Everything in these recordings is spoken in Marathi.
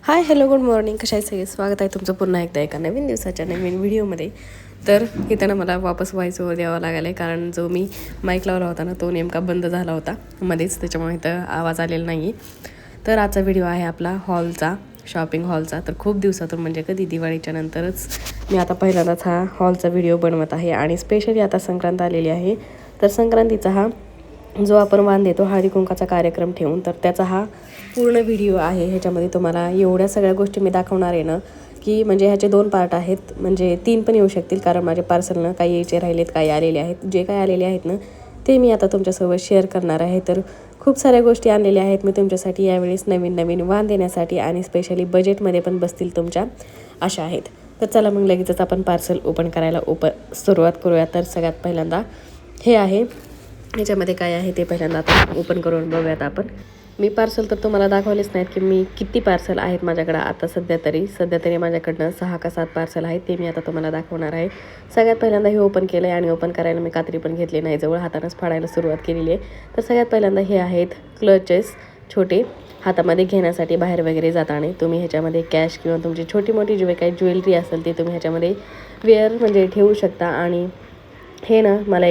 Hi hello good morning. कशा आहे सगळे? स्वागत आहे तुमचं पुन्हा एकदा एका नवीन दिवसाच्या नवीन व्हिडिओमध्ये. तर इथं ना मला वापस व्हायचं द्यावं लागलं आहे, कारण जो मी माईक लावला होता ना तो नेमका बंद झाला होता मध्येच, त्याच्यामुळे इथं आवाज आलेला नाही. तर आजचा व्हिडिओ आहे आपला हॉलचा, शॉपिंग हॉलचा. तर खूप दिवसातून म्हणजे कधी दिवाळीच्या नंतरच मी आता पहिल्यांदाच हा हॉलचा व्हिडिओ बनवत आहे. आणि स्पेशली आता संक्रांत आलेली आहे, तर संक्रांतीचा हा जो आपण वाण देतो हळदी कुंकाचा कार्यक्रम ठेवून, तर त्याचा हा पूर्ण व्हिडिओ आहे. ह्याच्यामध्ये तुम्हाला एवढ्या सगळ्या गोष्टी मी दाखवणार आहे ना, की म्हणजे ह्याचे 2 पार्ट आहेत, म्हणजे 3 पण येऊ शकतील, कारण माझे पार्सलनं काही यायचे राहिलेत, काही आलेले आहेत. जे काही आलेले आहेत ना ते मी आता तुमच्यासोबत शेअर करणार आहे. तर खूप साऱ्या गोष्टी आणलेल्या आहेत मी तुमच्यासाठी यावेळेस नवीन नवीन वाण देण्यासाठी, आणि स्पेशली बजेटमध्ये पण बसतील तुमच्या अशा आहेत. तर चला मग लगेचच आपण पार्सल ओपन करायला सुरुवात करूया. तर सगळ्यात पहिल्यांदा हे आहे, ह्याच्यामध्ये काय आहे ते पहिल्यांदा आता ओपन करून बघूयात आपण. मी पार्सल तर तुम्हाला दाखवलेच नाहीत की मी किती पार्सल आहेत माझ्याकडं. आता सध्या तरी माझ्याकडनं 6 का 7 पार्सल आहेत, ते मी आता तुम्हाला दाखवणार आहे. सगळ्यात पहिल्यांदा हे ओपन केलं आहे, आणि ओपन करायला मी कात्री पण घेतली नाही, जवळ हातानंच फाडायला सुरुवात केलेली आहे. तर सगळ्यात पहिल्यांदा हे आहेत क्लचेस, छोटे हातामध्ये घेण्यासाठी बाहेर वगैरे जाताना. तुम्ही ह्याच्यामध्ये कॅश किंवा तुमची छोटी मोठी जे काही ज्वेलरी असेल ते तुम्ही ह्याच्यामध्ये म्हणजे ठेवू शकता. आणि हे ना मला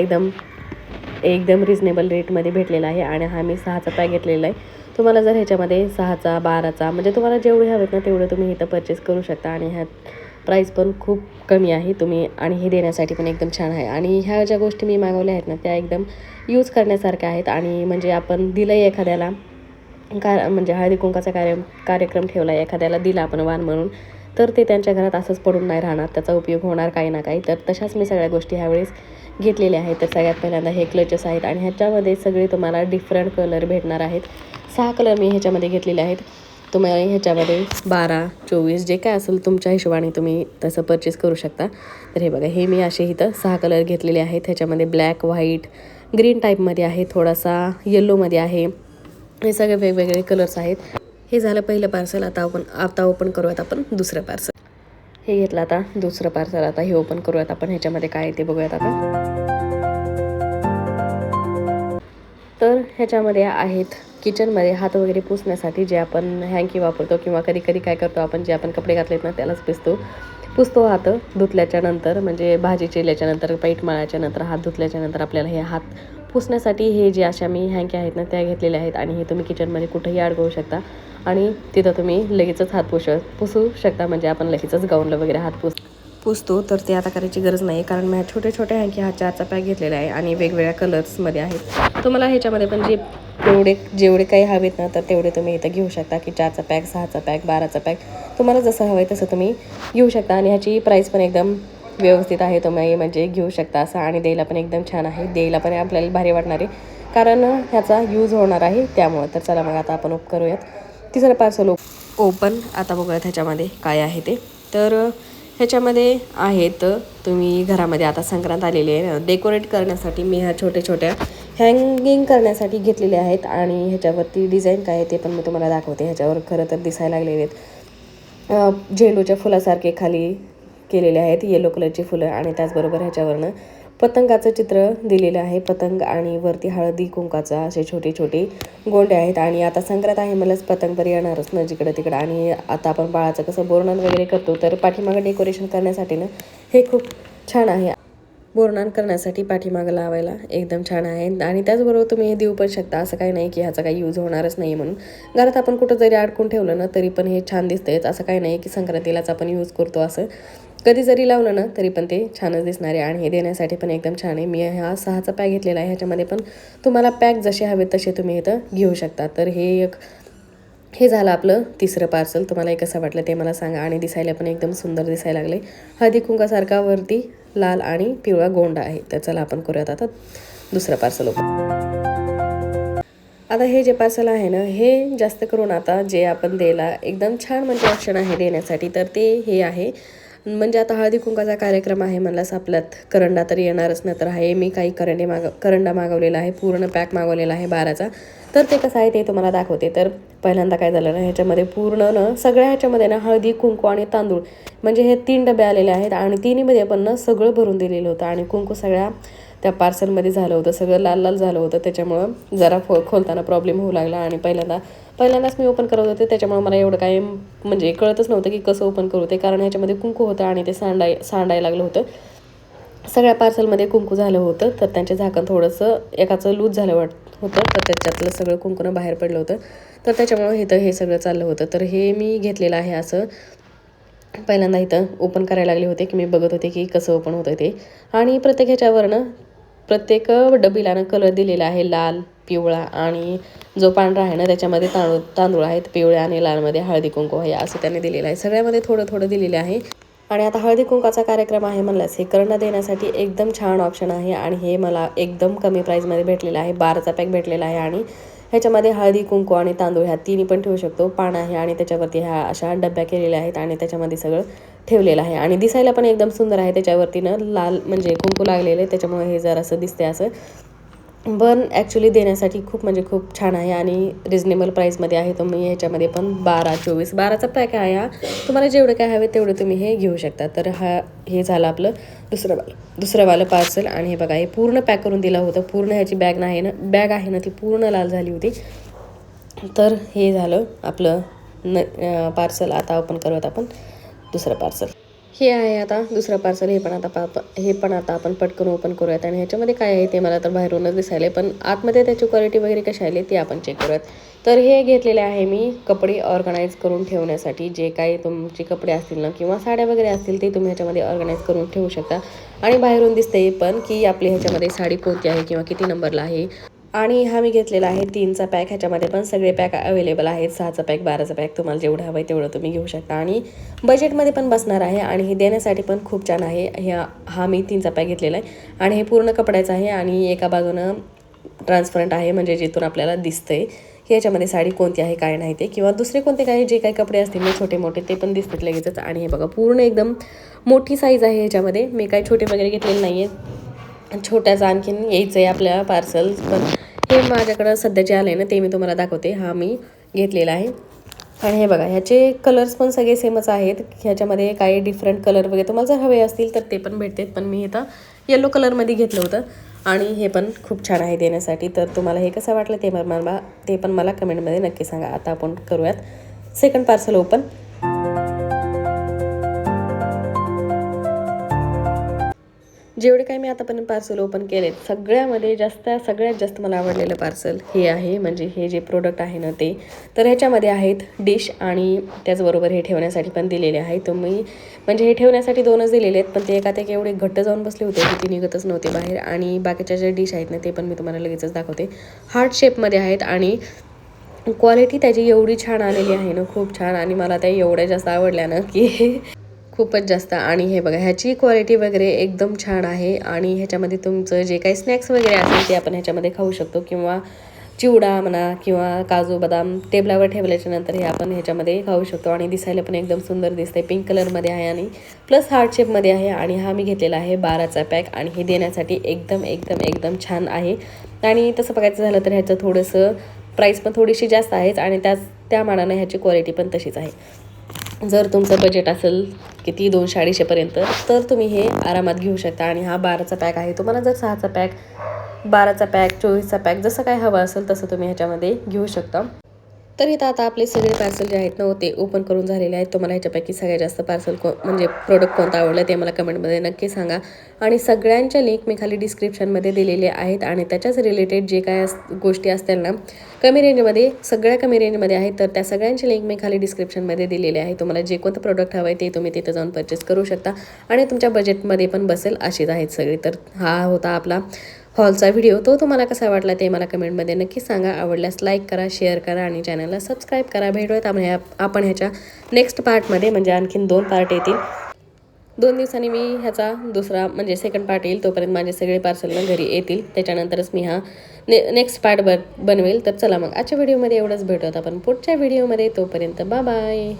एकदम रिजनेबल रेटमध्ये भेटलेला आहे, आणि हा मी 6चा पॅक घेतलेला आहे. तुम्हाला जर ह्याच्यामध्ये 6चा 12चा म्हणजे तुम्हाला जेवढे हवेत ना तेवढं तुम्ही इथं परचेस करू शकता. आणि ह्यात प्राईस पण खूप कमी आहे तुम्ही, आणि हे देण्यासाठी पण एकदम छान आहे. आणि ह्या ज्या गोष्टी मी मागवल्या आहेत ना त्या एकदम यूज करण्यासारख्या आहेत. आणि म्हणजे आपण दिलं आहे एखाद्याला म्हणजे हळदी कुंकाचा कार्यक्रम ठेवला आहे, एखाद्याला दिला आपण वाण म्हणून, तर ते त्यांच्या घरात असंच पडून नाही राहणार, त्याचा उपयोग होणार काही ना काही. तर तशाच मी सगळ्या गोष्टी ह्यावेळेस घेतलेल्या आहेत. तर सगळ्यात पहिल्यांदा हे क्लचेस आहेत, आणि ह्याच्यामध्ये सगळे तुम्हाला डिफरंट कलर भेटणार आहेत. 6 कलर मी ह्याच्यामध्ये घेतलेले आहेत. तुम्हाला ह्याच्यामध्ये 12, 24 जे काय असेल तुमच्या हिशोबाने तुम्ही तसं परचेस करू शकता. तर हे बघा, हे मी असे इथं 6 कलर घेतलेले आहेत. ह्याच्यामध्ये ब्लॅक, व्हाईट, ग्रीन टाईपमध्ये आहे, थोडासा येल्लोमध्ये आहे. हे सगळे वेगवेगळे कलर्स आहेत. हे झालं पहिलं पार्सल. आता ओपन करूयात आपण दुसरं पार्सल. हे घेतलं आता दुसरं पार्सल. आता हे ओपन करूयात आपण. ह्याच्यामध्ये काय आहे ते बघूयात आता. तर ह्याच्यामध्ये आहेत किचनमध्ये हात वगैरे पुसण्यासाठी जे आपण हँकी वापरतो, किंवा कधी कधी काय करतो आपण, जे आपण कपडे घातलेत ना त्यालाच पुसतो हात धुतल्याच्या नंतर, म्हणजे भाजी चिरल्याच्या नंतर, पीठ मळायच्या नंतर, हात धुतल्याच्या नंतर आपल्याला हे हात पुसण्यासाठी हे जे अशा मी हँकी आहेत ना त्या घेतलेल्या आहेत. आणि हे तुम्ही किचनमध्ये कुठेही अडकवू शकता, आणि तिथं तुम्ही लगेचच हात पुसू शकता. म्हणजे आपण लगेचच गाऊनला वगैरे हात पुसतो, तर ते आता करायची गरज नाही, कारण मी छोटे छोटे हँकी हा 4चा पॅक घेतलेला आहे, आणि वेगवेगळ्या कलर्समध्ये आहेत. तुम्हाला ह्याच्यामध्ये पण जेवढे काही हवेत ना तर तेवढे तुम्ही इथं घेऊ शकता, की 4चा पॅक, 6चा पॅक, 12चा पॅक, तुम्हाला जसं हवं आहे तसं तुम्ही घेऊ शकता. आणि ह्याची प्राईस पण एकदम व्यवस्थित आहे, तुम्ही म्हणजे घेऊ शकता असं. आणि द्यायला पण एकदम छान आहे, द्यायला पण आपल्याला भारी वाटणार आहे, कारण ह्याचा यूज होणार आहे त्यामुळं. तर चला मग आता आपण करूयात तिसरं पार्सल ओपन. आता बघूयात ह्याच्यामध्ये काय आहे ते. तर ह्याच्यामध्ये आहेत, तुम्ही घरामध्ये आता संक्रांत आलेली आहे, डेकोरेट करण्यासाठी मी ह्या छोट्या हँगिंग करण्यासाठी घेतलेले आहेत. आणि ह्याच्यावरती डिझाईन काय आहे ते पण मी तुम्हाला दाखवते. ह्याच्यावर खरं तर दिसायला लागलेले आहेत झेंडूच्या फुलासारखे खाली केलेले आहेत, येलो कलरची फुलं. आणि त्याचबरोबर ह्याच्यावरनं पतंगाचं चित्र दिलेलं आहे, पतंग, आणि वरती हळदी कुंकाचा असे छोटे छोटे गोंडे आहेत. आणि आता संक्रांत आहे मलाच पतंग तर येणारच ना जिकडं तिकडं. आणि आता आपण बाळाचं कसं बोरनान वगैरे करतो, तर पाठीमागं डेकोरेशन करण्यासाठी ना हे खूप छान आहे. बोरनान करण्यासाठी पाठीमागं लावायला एकदम छान आहे. आणि त्याचबरोबर तुम्ही हे देऊ पण शकता, असं काही नाही की ह्याचा काही यूज होणारच नाही म्हणून. घरात आपण कुठं जरी अडकून ठेवलं ना तरी पण हे छान दिसतंयच, असं काही नाही की संक्रांतीलाच आपण यूज करतो असं. कधी जरी लावलं ना तरी पण ते छानच दिसणार आहे. आणि हे देण्यासाठी पण एकदम छान आहे. मी हा 6चा पॅक घेतलेला आहे. ह्याच्यामध्ये पण तुम्हाला पॅक जसे हवेत तसे तुम्ही इथं घेऊ शकता. तर हे झालं आपलं तिसरं पार्सल. तुम्हाला कसं वाटलं ते मला सांगा. आणि दिसायला पण एकदम सुंदर दिसायला लागले, हळदी कुंकासारखा वरती लाल आणि पिवळा गोंडा आहे. तर चला आपण करूयात आता दुसरं पार्सल आता हे जे पार्सल आहे ना, हे जास्त करून आता जे आपण द्यायला एकदम छान म्हणजे ऑप्शन आहे देण्यासाठी, तर ते हे आहे. म्हणजे आता हळदी कुंकाचा कार्यक्रम आहे म्हणलास, आपल्यात करंडा तर येणारच ना. तर आहे मी काही करंडा मागवलेला आहे, पूर्ण पॅक मागवलेला आहे 12चा. तर ते कसं आहे ते तुम्हाला दाखवते. तर पहिल्यांदा काय झालं ना, ह्याच्यामध्ये पूर्ण ना सगळ्या ह्याच्यामध्ये ना हळदी कुंकू आणि तांदूळ म्हणजे हे 3 डबे आलेले आहेत. आणि तिन्हीमध्ये पण ना सगळं भरून दिलेलं होतं, आणि कुंकू सगळ्या त्या पार्सलमध्ये झालं होतं, सगळं लाल लाल झालं होतं. त्याच्यामुळं जरा खोलताना प्रॉब्लेम होऊ लागला आणि पहिल्यांदाच मी ओपन करत होते, त्याच्यामुळे मला एवढं काही म्हणजे कळतच नव्हतं की कसं ओपन करू ते, कारण ह्याच्यामध्ये कुंकू होतं आणि ते सांडायला लागलं होतं. सगळ्या पार्सलमध्ये कुंकू झालं होतं, तर त्यांचे झाकण थोडंसं एकाचं लूज झालं होतं, तर त्याच्यातलं सगळं कुंकूनं बाहेर पडलं होतं. तर त्याच्यामुळं हे सगळं चाललं होतं. तर हे मी घेतलेलं आहे असं. पहिल्यांदा इथं ओपन करायला लागले होते की मी बघत होते की कसं ओपन होतं ते. आणि प्रत्येक ह्याच्यावरनं प्रत्येक डबीला कलर दिलेला आहे, लाल, पिवळा आणि जो पांढरा आहे ना त्याच्यामध्ये तांदूळ आहेत, पिवळ्या आणि लालमध्ये हळदी कुंकू आहे असं त्यांनी दिलेलं आहे. सगळ्यामध्ये थोडं थोडं दिलेलं आहे. आणि आता हळदी कुंकाचा कार्यक्रम आहे म्हणल्यास हे करणं देण्यासाठी एकदम छान ऑप्शन आहे. आणि हे मला एकदम कमी प्राईजमध्ये भेटलेलं आहे. 12चा पॅक भेटलेला आहे. आणि ह्याच्यामध्ये हळदी कुंकू आणि तांदूळ ह्या तिन्ही पण ठेवू शकतो. पान आहे आणि त्याच्यावरती ह्या अशा डब्या केलेल्या आहेत आणि त्याच्यामध्ये सगळं ठेवलेलं आहे. आणि दिसायला पण एकदम सुंदर आहे. त्याच्यावरतीनं लाल म्हणजे कुंकू लागलेले, त्याच्यामुळे हे जरासं दिसते असं. पण ॲक्च्युली देण्यासाठी खूप म्हणजे खूप छान आहे आणि रिजनेबल प्राईसमध्ये आहे. तुम्ही ह्याच्यामध्ये पण 12चा पॅक आहे हा. तुम्हाला जेवढं काय हवे तेवढं तुम्ही हे घेऊ शकता. तर हे झालं आपलं दुसरंवालं पार्सल. आणि हे बघा, हे पूर्ण पॅक करून दिलं होतं. पूर्ण ह्याची बॅग आहे ना ती पूर्ण लाल झाली होती. तर हे झालं आपलं पार्सल. आता ओपन करूयात आपण दुसरं पार्सल. हे आहे आता दुसरं पार्सल. हे पण आता आपण पटकन ओपन करूयात. आणि ह्याच्यामध्ये काय आहे ते मला तर बाहेरूनच दिसायले, पण आतमध्ये त्याची क्वालिटी वगैरे कशी आली ते आपण चेक करूयात. तर हे घेतलेले आहे मी कपडे ऑर्गनाईज करून ठेवण्यासाठी. जे काही तुमचे कपडे असतील ना किंवा साड्या वगैरे असतील ते तुम्ही ह्याच्यामध्ये ऑर्गनाईज करून ठेवू शकता. आणि बाहेरून दिसते पण की आपली ह्याच्यामध्ये साडी कोणती आहे किंवा किती नंबरला आहे. आणि हा मी घेतलेला आहे 3चा पॅक. ह्याच्यामध्ये पण सगळे पॅक अवेलेबल आहेत. 6चा पॅक, 12चा पॅक, तुम्हाला जेवढं हवं आहे तेवढं तुम्ही घेऊ शकता. आणि बजेटमध्ये पण बसणार आहे आणि हे देण्यासाठी पण खूप छान आहे. हा मी 3चा पॅक घेतलेला आहे आणि हे पूर्ण कपड्याचं आहे आणि एका बाजूनं ट्रान्सपरंट आहे, म्हणजे जिथून आपल्याला दिसतंय की ह्याच्यामध्ये साडी कोणती आहे काय नाही ते, किंवा दुसरे कोणते काही जे काही कपडे असतील ना छोटे मोठे ते पण दिसतात लगेचच. आणि हे बघा पूर्ण एकदम मोठी साईज आहे ह्याच्यामध्ये. मी काही छोटे वगैरे घेतलेले नाही आहे. छोट्याचं आणखीन यायचं आहे आपल्या पार्सल. पण हे माझ्याकडं सध्या जे आलं आहे ना ते मी तुम्हाला दाखवते. हा मी घेतलेला आहे. आणि हे बघा ह्याचे कलर्स पण सगळे सेमच आहेत. ह्याच्यामध्ये काही डिफरंट कलर वगैरे तुम्हाला जर हवे असतील तर ते पण भेटतात. पण मी इथं येलो कलरमध्ये घेतलं होतं आणि हे पण खूप छान आहे देण्यासाठी. तर तुम्हाला हे कसं वाटलं ते पण मला कमेंटमध्ये नक्की सांगा. आता आपण करूयात सेकंड पार्सल ओपन. जेवढे काही मी आतापर्यंत पार्सल ओपन केलेत सगळ्यात जास्त मला आवडलेलं पार्सल हे आहे. म्हणजे हे जे प्रोडक्ट आहे ना ते, तर ह्याच्यामध्ये आहेत डिश आणि त्याचबरोबर हे ठेवण्यासाठी पण दिलेले आहे. तुम्ही म्हणजे हे ठेवण्यासाठी 2च दिलेले आहेत, पण ते एकात एक एवढे घट्ट जाऊन बसले होते की ती निघतच नव्हते बाहेर. आणि बाकीच्या ज्या डिश आहेत ना ते पण मी तुम्हाला लगेचच दाखवते. हार्ट शेपमध्ये आहेत आणि क्वालिटी त्याची एवढी छान आलेली आहे ना, खूप छान. आणि मला त्या एवढ्या जास्त आवडल्या ना की खूपच जास्त. आणि हे बघा ह्याची क्वालिटी वगैरे एकदम छान आहे. आणि ह्याच्यामध्ये तुमचं जे काही स्नॅक्स वगैरे असेल ते आपण ह्याच्यामध्ये खाऊ शकतो, किंवा चिवडा म्हणा किंवा काजू बदाम टेबलावर ठेवल्याच्या नंतर हे आपण ह्याच्यामध्ये खाऊ शकतो. आणि दिसायला पण एकदम सुंदर दिसते. पिंक कलरमध्ये आहे आणि प्लस हार्ट शेपमध्ये आहे. आणि हा मी घेतलेला आहे 12चा पॅक आणि हे देण्यासाठी एकदम छान आहे. आणि तसं बघायचं झालं तर ह्याचं थोडंसं प्राईस पण थोडीशी जास्त आहेच आणि त्या मानानं ह्याची क्वालिटी पण तशीच आहे. जर तुमचं बजेट असेल किती 200-250पर्यंत तर तुम्ही हे आरामात घेऊ शकता. आणि हा 12चा पॅक आहे. तुम्हाला जर 6चा पॅक, 12चा पॅक, 24चा पॅक जसं काय हवं असेल तसं तुम्ही ह्याच्यामध्ये घेऊ शकता. तर इथं आता आपले सगळे पार्सल जे आहेत ना ते ओपन करून झालेले आहेत. तुम्हाला ह्याच्यापैकी सगळ्यात जास्त पार्सल म्हणजे प्रोडक्ट कोणतं आवडलं ते मला कमेंटमध्ये नक्की सांगा. आणि सगळ्यांच्या लिंक मी खाली डिस्क्रिप्शनमध्ये दिलेले आहेत. आणि त्याच्याच रिलेटेड जे काय गोष्टी असतील ना सगळ्या कमी रेंजमध्ये आहेत, तर त्या सगळ्यांची लिंक मी खाली डिस्क्रिप्शनमध्ये दिलेली आहे. तुम्हाला जे कोणतं प्रोडक्ट हवं आहे ते तुम्ही तिथं जाऊन परचेस करू शकता आणि तुमच्या बजेटमध्ये पण बसेल अशीच आहेत सगळी. तर हा होता आपला हॉलचा व्हिडिओ. तो तुम्हाला कसा वाटला ते मला कमेंटमध्ये नक्की सांगा. आवडल्यास लाईक करा, शेअर करा आणि चॅनलला सबस्क्राईब करा. भेटूयात आपण ह्याच्या नेक्स्ट पार्टमध्ये. म्हणजे आणखीन 2 पार्ट येतील. 2 दिवसांनी मी ह्याचा दुसरा म्हणजे सेकंड पार्ट येईल. तोपर्यंत माझे सगळे पार्सल घरी येतील. त्याच्यानंतरच मी हा नेक्स्ट पार्ट बनवेल. तर चला मग आजच्या व्हिडिओमध्ये एवढंच. भेटूयात आपण पुढच्या व्हिडिओमध्ये. तोपर्यंत बाय.